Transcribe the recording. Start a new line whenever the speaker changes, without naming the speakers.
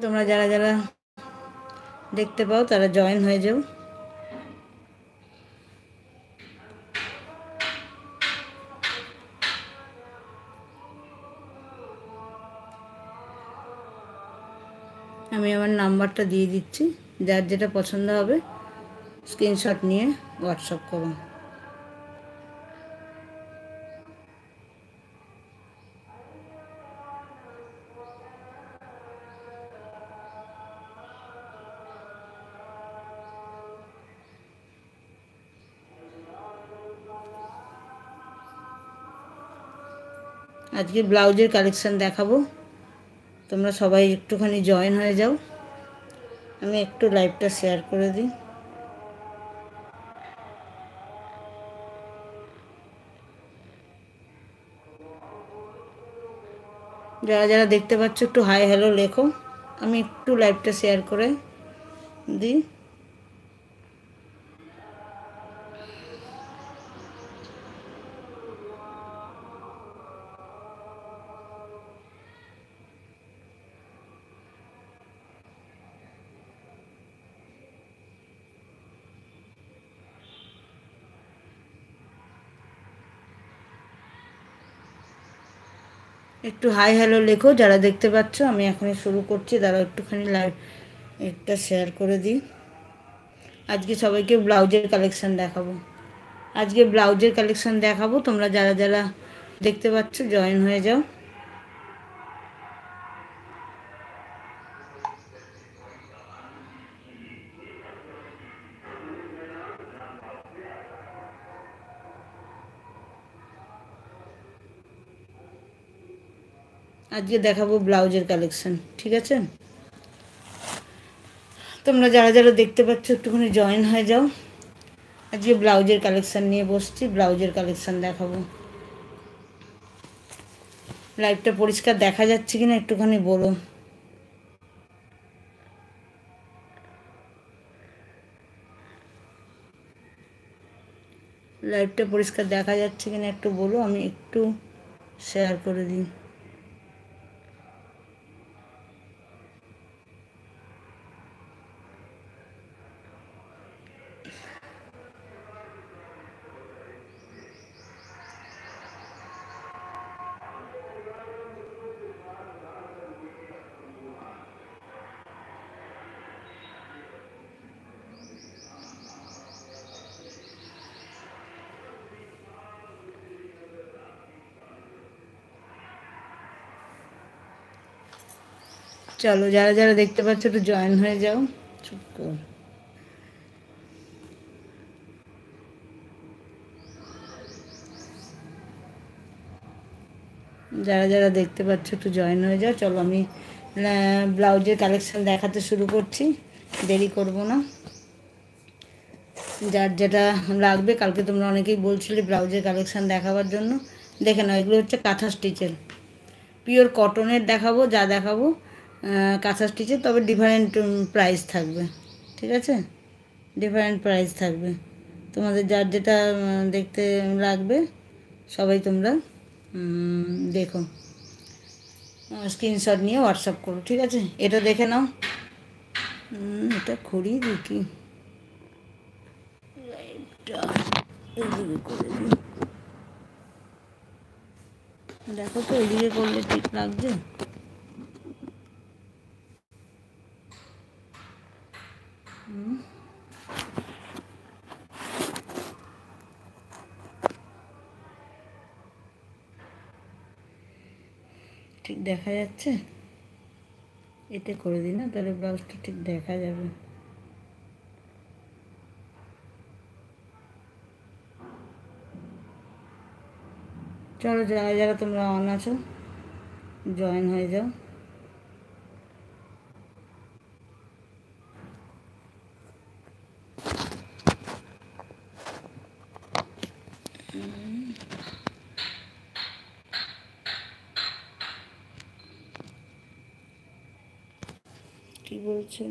তোমরা যারা যারা দেখতে পাও তারা জয়েন হয়ে যাও। আমি আমার নাম্বারটা দিয়ে দিচ্ছি, যার যেটা পছন্দ হবে স্ক্রিনশট নিয়ে হোয়াটসঅ্যাপ করুন। আজকে ব্লাউজের কালেকশান দেখাবো, তোমরা সবাই একটুখানি জয়েন হয়ে যাও। আমি একটু লাইভটা শেয়ার করে দিই। যারা যারা দেখতে পাচ্ছ একটু হাই হ্যালো লেখো, আমি একটু লাইভটা শেয়ার করে দিই। একটু হাই হ্যালো লেখো যারা দেখতে পাচ্ছ। আমি এখনই শুরু করছি, তারা একটুখানি লাইভ একটা শেয়ার করে দিই। আজকে সবাইকে ব্লাউজের কালেকশান দেখাবো, আজকে ব্লাউজের কালেকশান দেখাবো। তোমরা যারা যারা দেখতে পাচ্ছ জয়েন হয়ে যাও। আজকে দেখাবো ব্লাউজের কালেকশান, ঠিক আছে? তোমরা যারা যারা দেখতে পাচ্ছ একটুখানি জয়েন হয়ে যাও। আজকে ব্লাউজের কালেকশান নিয়ে বসছি, ব্লাউজের কালেকশান দেখাবো। লাইভটা পরিষ্কার দেখা যাচ্ছে কিনা একটুখানি বলো। লাইভটা পরিষ্কার দেখা যাচ্ছে কিনা একটু বলো, আমি একটু শেয়ার করে দিই। চলো যারা যারা দেখতে পাচ্ছ একটু জয়েন হয়ে যাও। চুপ কর। যারা যারা দেখতে পাচ্ছ একটু জয়েন হয়ে যাও। চলো আমি ব্লাউজের কালেকশান দেখাতে শুরু করছি, দেরি করব না। যার যেটা লাগবে, কালকে তোমরা অনেকেই বলছিলে ব্লাউজের কালেকশান দেখাবার জন্য, দেখে নাও। এগুলো হচ্ছে কাঁথা স্টিচের, পিওর কটনের দেখাবো, যা দেখাবো কাঁথা স্টিচের, তবে ডিফারেন্ট প্রাইস থাকবে, ঠিক আছে? ডিফারেন্ট প্রাইস থাকবে। তোমাদের যার যেটা দেখতে লাগবে সবাই তোমরা দেখো, স্ক্রিনশট নিয়ে হোয়াটসঅ্যাপ করো, ঠিক আছে? এটা দেখে নাও। এটা খড়ি দেখি, লাইটটা এদিকে করে দিই। দেখো তো এদিকে করলে ঠিক লাগছে। ঠিক দেখা যাচ্ছে? এতে করে দিই না, তাহলে ব্লাউজটা ঠিক দেখা যাবে। চলো যারা যারা তোমরা অন আছো জয়েন হয়ে যাও। কি বলছে?